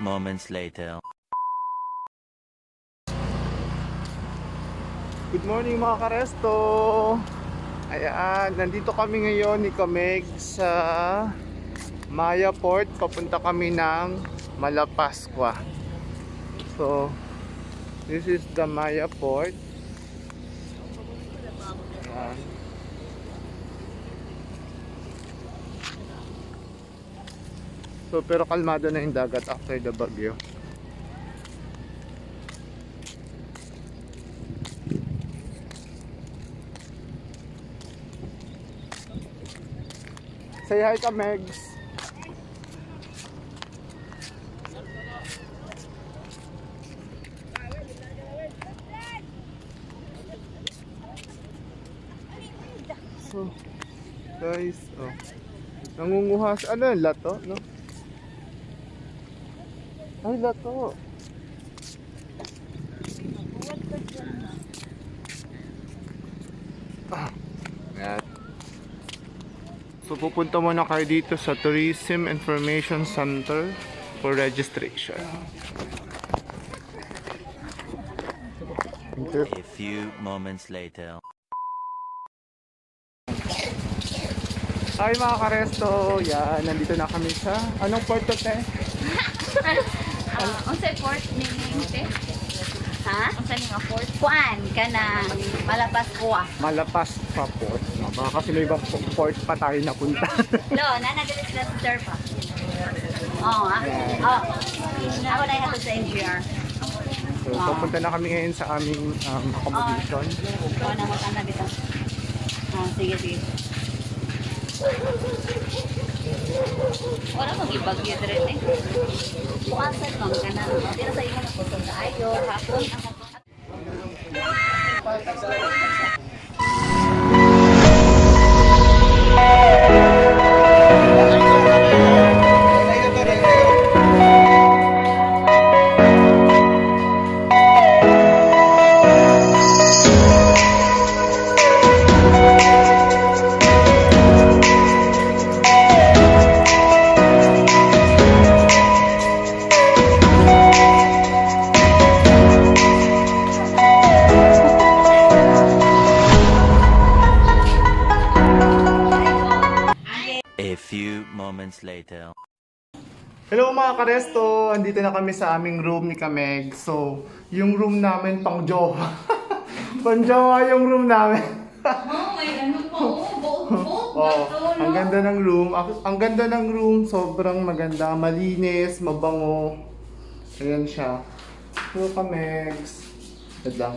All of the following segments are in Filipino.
Moments later. Good morning mga karesto. Ayan, nandito kami ngayon ni Kameg sa Maya Port. Papunta kami ng Malapascua. So, this is the Maya Port. Ayan. So, pero kalmado na yung dagat after the bagyo. Say hi ka, Megs. So, guys, oh. Nangunguha sa ano, lato, no? Ay, lato. Ayan. So pupunta muna kayo dito sa Tourism Information Center for registration. A few moments later. Hi mga karesto. Yan, nandito na kami sa anong port to, te? Unsay port ni te? Ha? Unsay nga port? Kuan kanang Malapascua. Malapascua port. Baka kasi may ibang port pa tayo napunta. No, nanagalit sila sa Terpa. Oh, oh. Ako na yung sa NGR. So, papunta na kami ngayon sa aming accommodation. Ikaw na matanda dito. Oh, sige, sige. Wala mong ibagyo rin eh. Kuwasan lang ka na. Hindi na sa iyo na puso sa ayo. Hapon ang Later. Hello mga karesto! Andito na kami sa aming room ni Kameg. So, yung room namin pang jowa. Pang jowa yung room namin. may ano po. Ang ganda ng room. Ang ganda ng room. Sobrang maganda. Malinis, mabango. Ayan siya. Hello Kameg. Wait lang.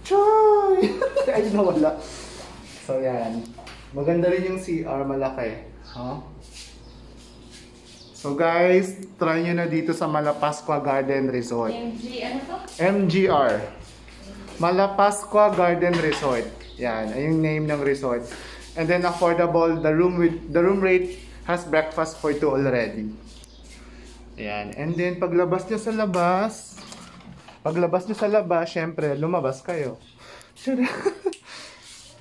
Choy! Ay, nawala. So, yan. Maganda rin yung CR. Malaki. Huh? So guys, try nyo na dito sa Malapascua Garden Resort. ano to? MGR. Malapascua Garden Resort. Yan, ay yung name ng resort. And then affordable, the room rate has breakfast for two already. Yan. And then paglabas nyo sa labas, syempre lumabas kayo.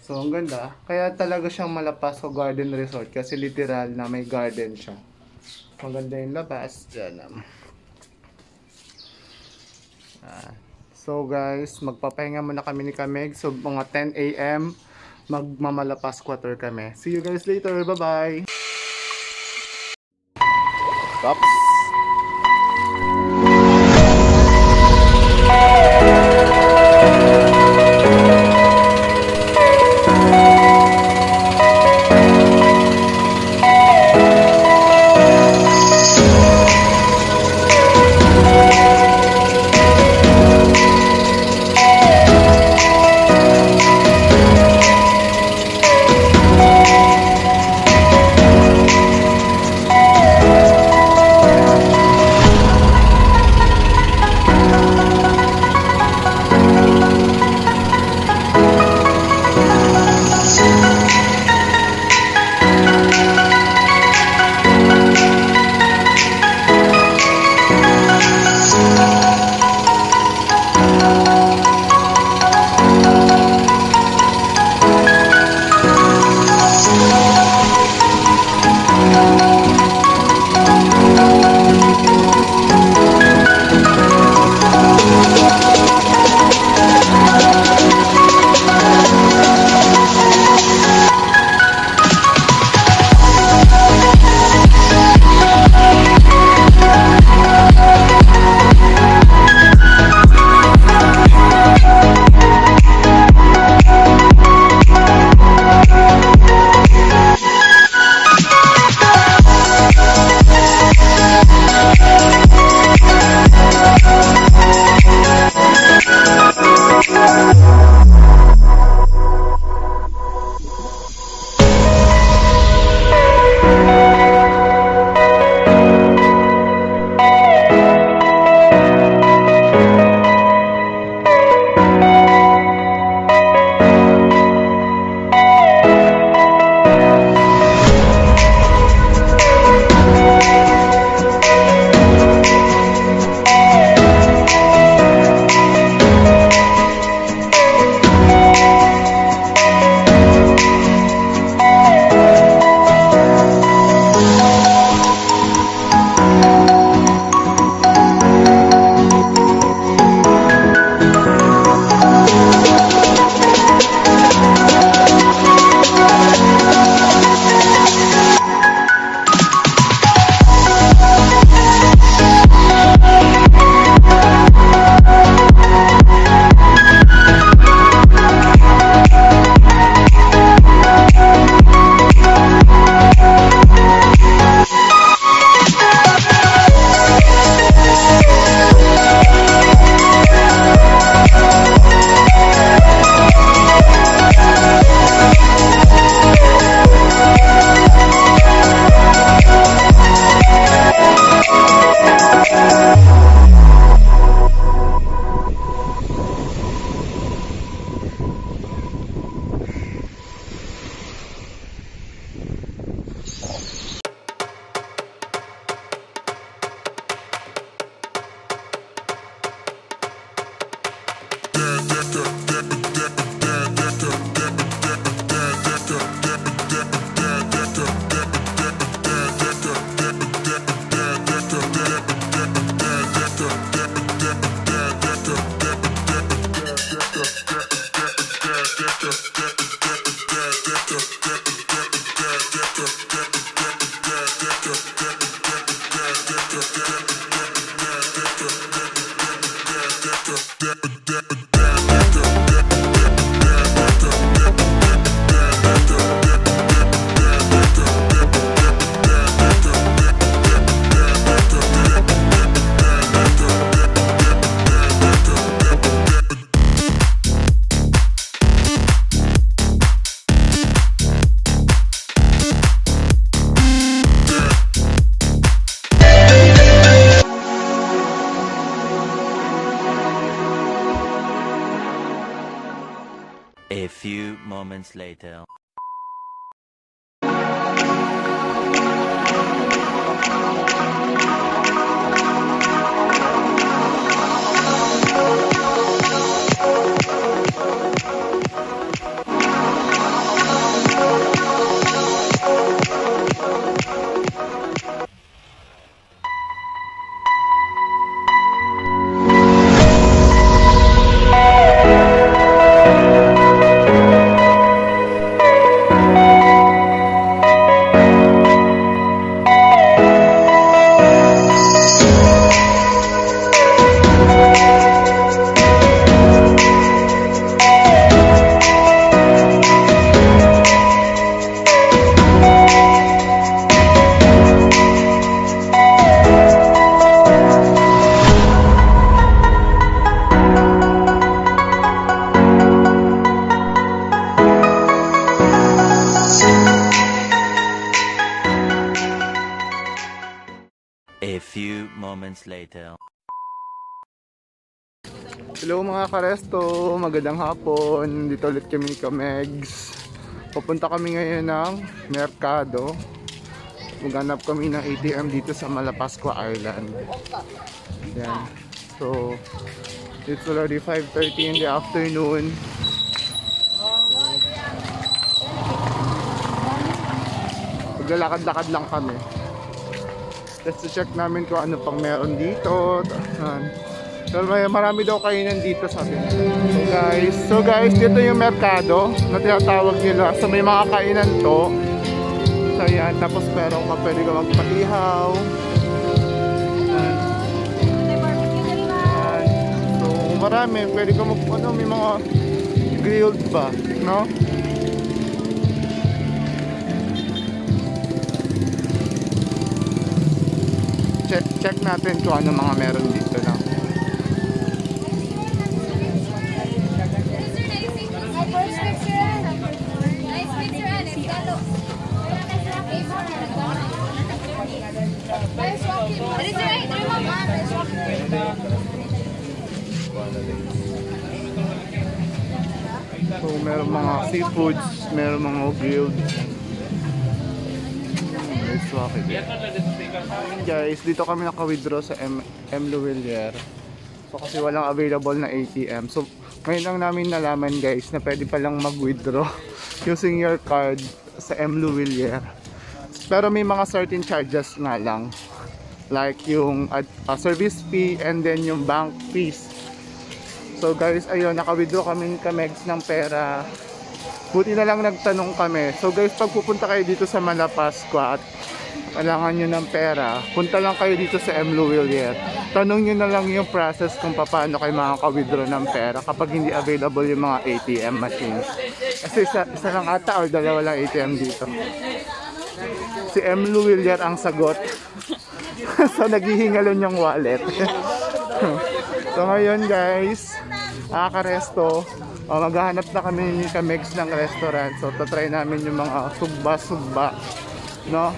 So ang ganda. Kaya talaga siyang Malapascua Garden Resort kasi literal na may garden siya. Maganda yung labas. So guys, magpapahinga muna kami ni Kameg. So mga 10 AM magmamalapas quarter kami. See you guys later. Bye-bye! Oops! A few moments later. moments later. Hello mga karesto, magandang hapon. Dito ulit kami ni Kamegs. Papunta kami ngayon ng Merkado. Maghanap kami ng ATM dito sa Malapascua Island. Yan. So, it's already 5:30 in the afternoon. Maglalakad-lakad lang kami. Let's check namin kung ano pang meron dito. Pero marami daw kainan dito, sabi nila. So guys, dito yung Merkado na tinatawag nila. So may mga kainan to. So yan, tapos meron ka, pwede ka magpaihaw. So marami, pwede ka may mga grilled ba, no? Check natin kung ano mga meron dito na. So meron mga seafoods, meron mga grilled. Guys, dito kami naka-withdraw sa M. Luwilier. So kasi walang available na ATM. So ngayon lang namin nalaman guys na pwede palang mag-withdraw using your card sa M. Luwilier. Pero may mga certain charges nga lang. Like yung service fee and then yung bank fees. So guys, ayun, naka-withdraw kami ni Kamegs ng pera. Buti na lang nagtanong kami. So guys, pag pupunta kayo dito sa Malapascua at kailangan nyo ng pera, punta lang kayo dito sa M. Luwilier. Tanong nyo na lang yung process kung paano kayo makaka-withdraw ng pera kapag hindi available yung mga ATM machines. Kasi isa lang ata or dalawa lang ATM dito. Si M. Luwilier ang sagot. So naghihingalon yung wallet. So ngayon guys, karesto, maghahanap na kami ni Kamegs ng restaurant. So tatry namin yung mga sugba-sugba, no?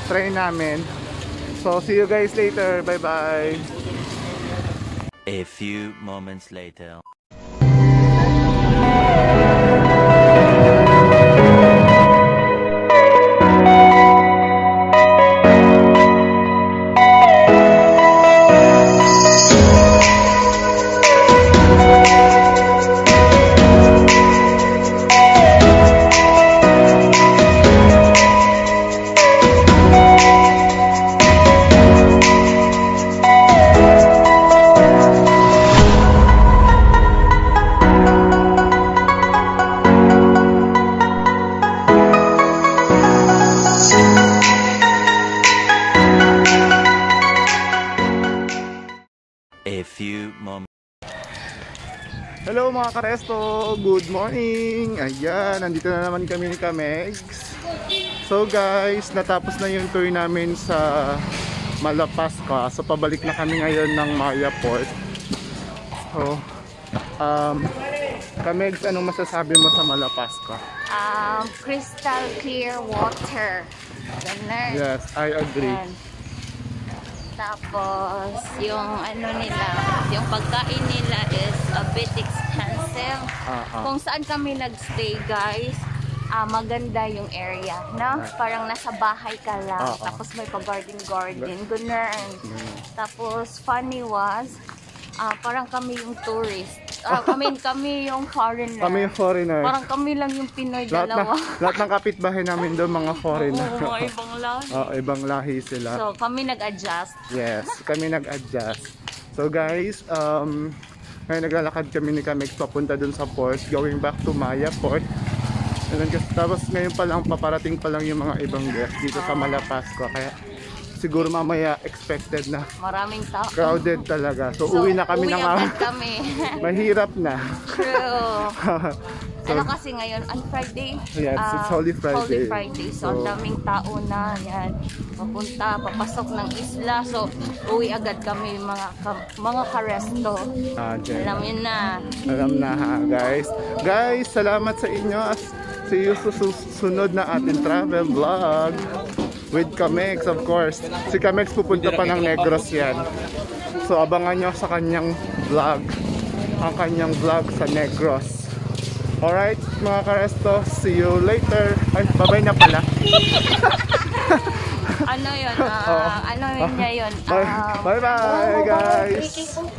Try namin. So see you guys later. Bye bye. A few moments later. A few moments. Hello mga karesto, good morning. Ayan, nandito na naman kami ni Kamegs. So guys, natapos na yung tour namin sa Malapascua. So pabalik na kami ngayon ng Maya Port. So Kamegs, anong masasabi mo sa Malapascua? Crystal clear water. Ganun. Yes, I agree. Tapos, yung ano nila, yung pagkain nila is a bit expensive. Kung saan kami nagstay guys, maganda yung area, no? Parang nasa bahay ka lang. Tapos may pa-garden, ganun. Tapos, funny was, parang kami yung tourist. Kami yung foreigner. Kami yung foreigner. Parang kami lang yung Pinoy dalawa. Lahat ng kapitbahay namin doon mga foreigner. Oo, mga ibang lahi. Ibang lahi sila. So, kami nag-adjust. Yes, kami nag-adjust. So guys, ngayon naglalakad kami ni Kamegs papunta dun sa port, going back to Maya Port. And then, tapos ngayon pa lang, paparating pa lang yung mga ibang guests dito sa Malapascua. Kaya siguro mamaya expected na Maraming tao. crowded talaga. So uwi na kami ng kami. mahirap na. True. So, ano kasi ngayon, on Friday? Yes, it's Holy Friday. Holy Friday. So, ang daming tao na. Yan. Papunta, papasok ng isla. So, uwi agad kami mga karesto. Alam yun na. Alam na ha, guys. Guys, salamat sa inyo. See you sa susunod na ating travel vlog. With Kamex, of course. Si Kamex pupunta pa ng Negros yan. So abangan nyo sa kanyang vlog. Ang kanyang vlog sa Negros. Alright, mga karesto. See you later. Ay, bye-bye na pala. Ano yun? Ano yun niya yun? Bye-bye, guys. Kiko.